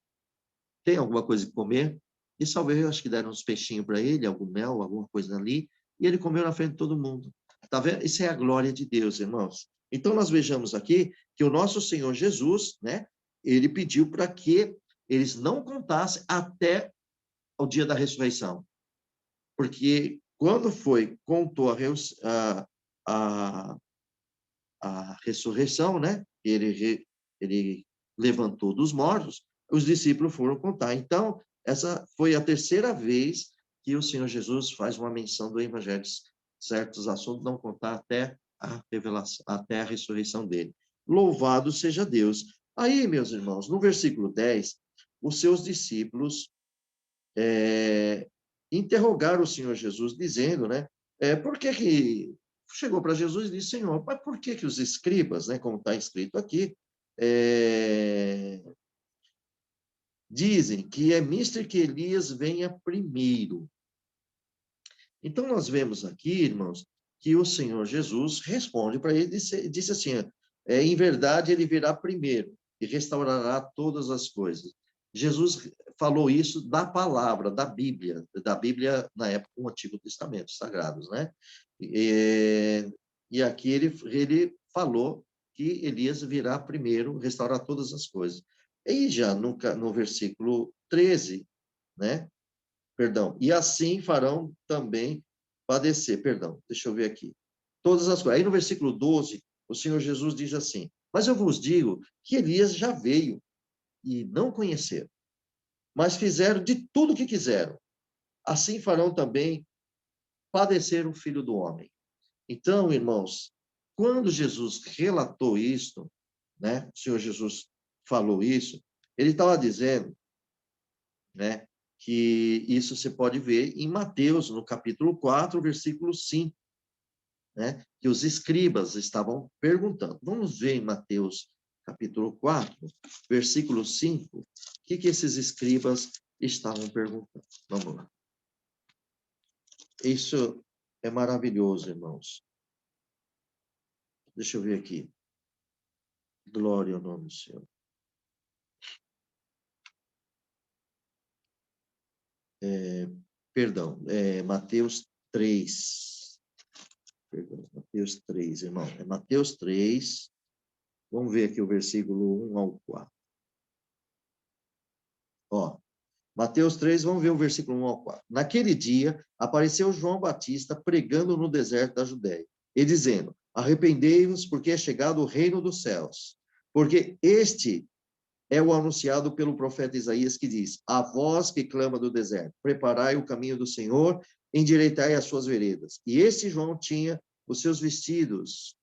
tem alguma coisa que comer? E talvez, acho que deram uns peixinhos para ele, algum mel, alguma coisa ali, e ele comeu na frente de todo mundo. Tá vendo? Isso é a glória de Deus, irmãos. Então, nós vejamos aqui que o nosso Senhor Jesus, né, ele pediu para que eles não contassem até o dia da ressurreição. Porque quando contou a ressurreição, né, ele levantou dos mortos, os discípulos foram contar. Então, essa foi a terceira vez que o Senhor Jesus faz uma menção do Evangelho, certos assuntos não contar até a revelação, até a ressurreição dele. Louvado seja Deus. Aí, meus irmãos, no versículo 10, os seus discípulos interrogaram o Senhor Jesus, dizendo, né, por que chegou para Jesus e disse, Senhor, mas por que os escribas, né, como está escrito aqui, dizem que é mister que Elias venha primeiro? Então, nós vemos aqui, irmãos, que o Senhor Jesus responde para ele e disse assim, em verdade ele virá primeiro e restaurará todas as coisas. Jesus falou isso da palavra, da Bíblia na época, o Antigo Testamento, sagrados, né? E aqui ele falou que Elias virá primeiro restaurar todas as coisas. E já no versículo 13, né? Perdão, e assim farão também padecer, perdão, deixa eu ver aqui. Todas as coisas. Aí no versículo 12, o Senhor Jesus diz assim, mas eu vos digo que Elias já veio e não conheceram, mas fizeram de tudo o que quiseram. Assim farão também padecer o Filho do Homem. Então, irmãos, quando Jesus relatou isso, né, o Senhor Jesus falou isso, ele estava dizendo, né, que isso você pode ver em Mateus, no capítulo 4, versículo 5. né, que os escribas estavam perguntando. Vamos ver em Mateus capítulo 4, versículo 5, o que esses escribas estavam perguntando. Vamos lá. Isso é maravilhoso, irmãos. Deixa eu ver aqui. Glória ao nome do Senhor. Mateus 3. Perdão, Mateus 3, irmão. É Mateus 3. Vamos ver aqui o versículo 1 ao 4. Ó, Mateus 3, vamos ver o versículo 1 ao 4. Naquele dia, apareceu João Batista pregando no deserto da Judéia, e dizendo: arrependei-vos, porque é chegado o reino dos céus. Porque este é o anunciado pelo profeta Isaías, que diz: a voz que clama do deserto, preparai o caminho do Senhor, endireitai as suas veredas. E este João tinha os seus vestidos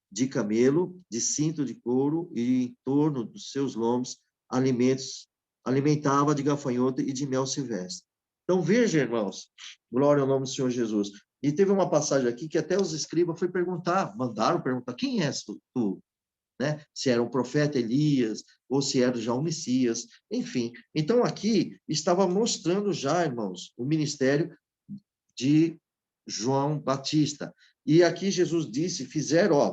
de camelo, de cinto de couro, e em torno dos seus lombos alimentava de gafanhoto e de mel silvestre. Então, veja, irmãos, glória ao nome do Senhor Jesus. E teve uma passagem aqui que até os escribas foi perguntar, mandaram perguntar: quem és tu? Né? Se era o profeta Elias, ou se era já o Messias, enfim. Então, aqui estava mostrando já, irmãos, o ministério de João Batista. E aqui Jesus disse,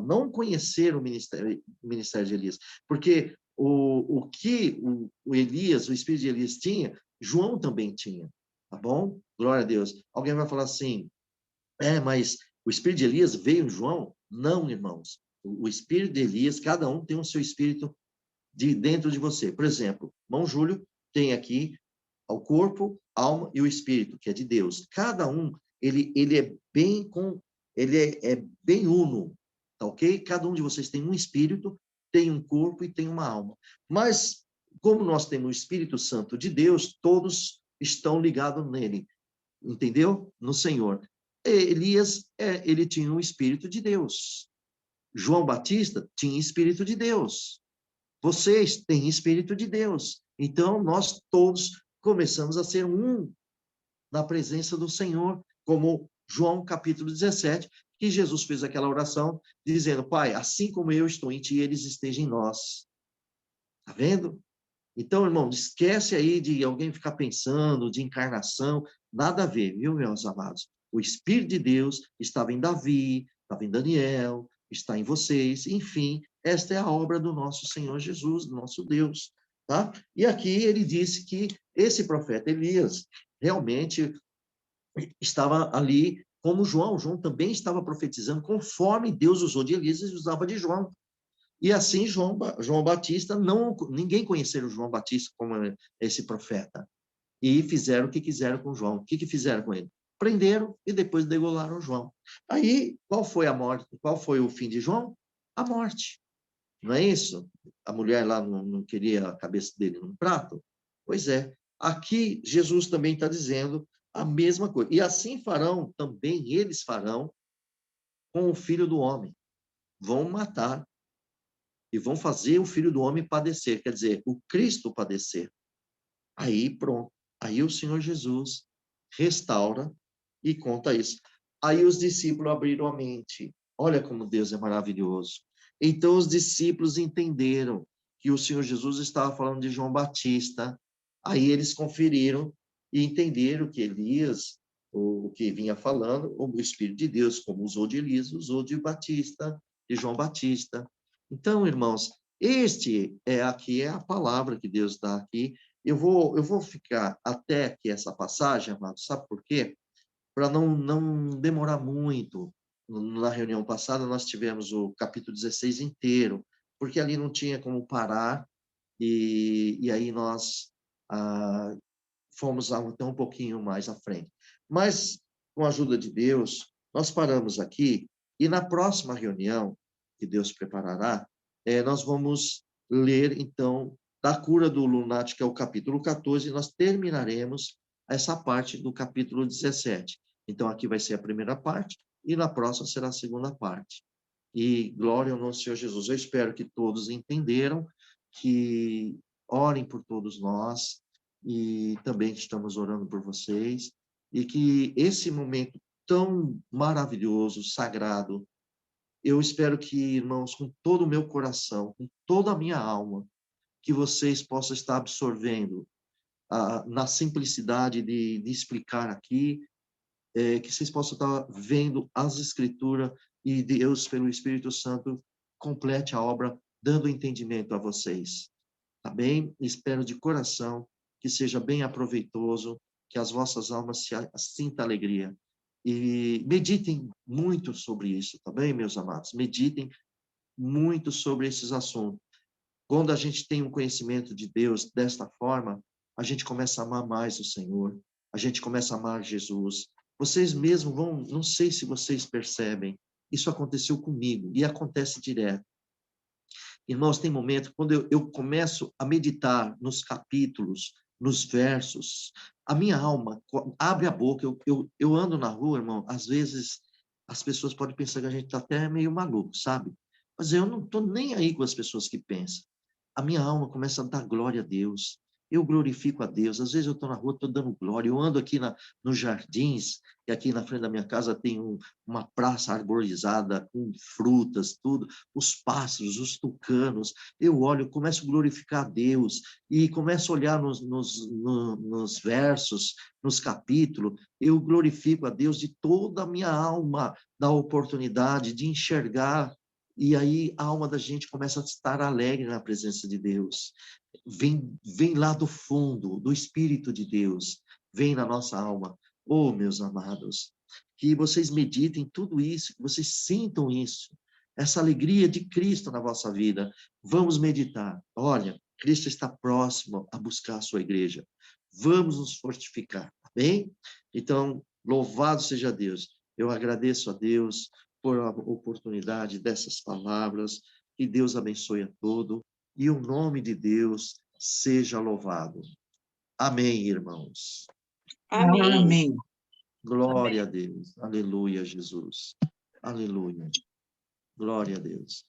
não conheceram o ministério de Elias, porque o que o Elias, o espírito de Elias tinha, João também tinha, tá bom? Glória a Deus. Alguém vai falar assim, mas o espírito de Elias veio em João? Não, irmãos. O espírito de Elias, cada um tem o seu espírito dentro de você. Por exemplo, irmão Júlio tem aqui o corpo, a alma e o espírito, que é de Deus. Cada um, ele é bem é bem uno, tá ok? Cada um de vocês tem um espírito, tem um corpo e tem uma alma. Mas, como nós temos o Espírito Santo de Deus, todos estão ligados nele, entendeu? No Senhor. Elias, ele tinha o Espírito de Deus. João Batista tinha Espírito de Deus. Vocês têm Espírito de Deus. Então, nós todos começamos a ser um na presença do Senhor, como João capítulo 17, que Jesus fez aquela oração, dizendo: Pai, assim como eu estou em ti, eles estejam em nós. Tá vendo? Então, irmão, esquece aí de alguém ficar pensando de encarnação, nada a ver, viu, meus amados? O Espírito de Deus estava em Davi, estava em Daniel, está em vocês, enfim, esta é a obra do nosso Senhor Jesus, do nosso Deus, tá? E aqui ele disse que esse profeta Elias realmente estava ali como João. João também estava profetizando conforme Deus usou de Elias e usava de João. E assim João Batista, ninguém conheceu João Batista como esse profeta. E fizeram o que quiseram com João. O que fizeram com ele? Prenderam e depois degolaram João. Aí, qual foi a morte? Qual foi o fim de João? A morte. Não é isso? A mulher lá não queria a cabeça dele num prato? Pois é. Aqui, Jesus também está dizendo a mesma coisa. E assim farão, também eles farão com o Filho do Homem. Vão matar e vão fazer o Filho do Homem padecer, quer dizer, o Cristo padecer. Aí pronto, aí o Senhor Jesus restaura e conta isso. Aí os discípulos abriram a mente. Olha como Deus é maravilhoso. Então os discípulos entenderam que o Senhor Jesus estava falando de João Batista. Aí eles conferiram e entenderam que Elias, o que vinha falando, o Espírito de Deus, como usou de Elias, usou de Batista, de João Batista. Então, irmãos, aqui é a palavra que Deus dá aqui. Eu vou ficar até aqui essa passagem, amado, sabe por quê? Para não demorar muito. Na reunião passada, nós tivemos o capítulo 16 inteiro, porque ali não tinha como parar, e aí nós fomos até um pouquinho mais à frente. Mas, com a ajuda de Deus, nós paramos aqui, e na próxima reunião, que Deus preparará, nós vamos ler, então, da cura do lunático, que é o capítulo 14, e nós terminaremos essa parte do capítulo 17. Então, aqui vai ser a primeira parte, e na próxima será a segunda parte. E glória ao nosso Senhor Jesus. Eu espero que todos entenderam, que orem por todos nós, e também estamos orando por vocês, e que esse momento tão maravilhoso, sagrado, Eu espero que, irmãos, com todo o meu coração, com toda a minha alma, que vocês possam estar absorvendo na simplicidade de explicar aqui, que vocês possam estar vendo as Escrituras e Deus, pelo Espírito Santo, complete a obra, dando entendimento a vocês. Tá bem? Espero de coração que seja bem aproveitoso, que as vossas almas sintam alegria. E meditem muito sobre isso, tá bem, meus amados? Meditem muito sobre esses assuntos. Quando a gente tem um conhecimento de Deus desta forma, a gente começa a amar mais o Senhor, a gente começa a amar Jesus. Vocês mesmos vão, não sei se vocês percebem, isso aconteceu comigo e acontece direto. Irmãos, tem momento quando eu começo a meditar nos capítulos, nos versos, a minha alma abre a boca. Eu ando na rua, irmão, às vezes as pessoas podem pensar que a gente está até meio maluco, sabe? Mas eu não estou nem aí com as pessoas que pensam. A minha alma começa a dar glória a Deus. Eu glorifico a Deus. Às vezes eu estou na rua, estou dando glória. Eu ando aqui nos jardins, e aqui na frente da minha casa tem uma praça arborizada, com frutas, tudo. Os pássaros, os tucanos. Eu olho, começo a glorificar a Deus. E começo a olhar nos versos, nos capítulos. Eu glorifico a Deus de toda a minha alma, da oportunidade de enxergar. E aí a alma da gente começa a estar alegre na presença de Deus. Vem lá do fundo, do Espírito de Deus, vem na nossa alma. Oh, meus amados, que vocês meditem tudo isso, que vocês sintam isso, essa alegria de Cristo na vossa vida. Vamos meditar. Olha, Cristo está próximo a buscar a sua igreja. Vamos nos fortificar, tá bem? Então, louvado seja Deus. Eu agradeço a Deus por a oportunidade dessas palavras. Que Deus abençoe a todos e o nome de Deus seja louvado. Amém, irmãos. Amém. Amém. Glória a Deus. Aleluia, Jesus. Aleluia. Glória a Deus.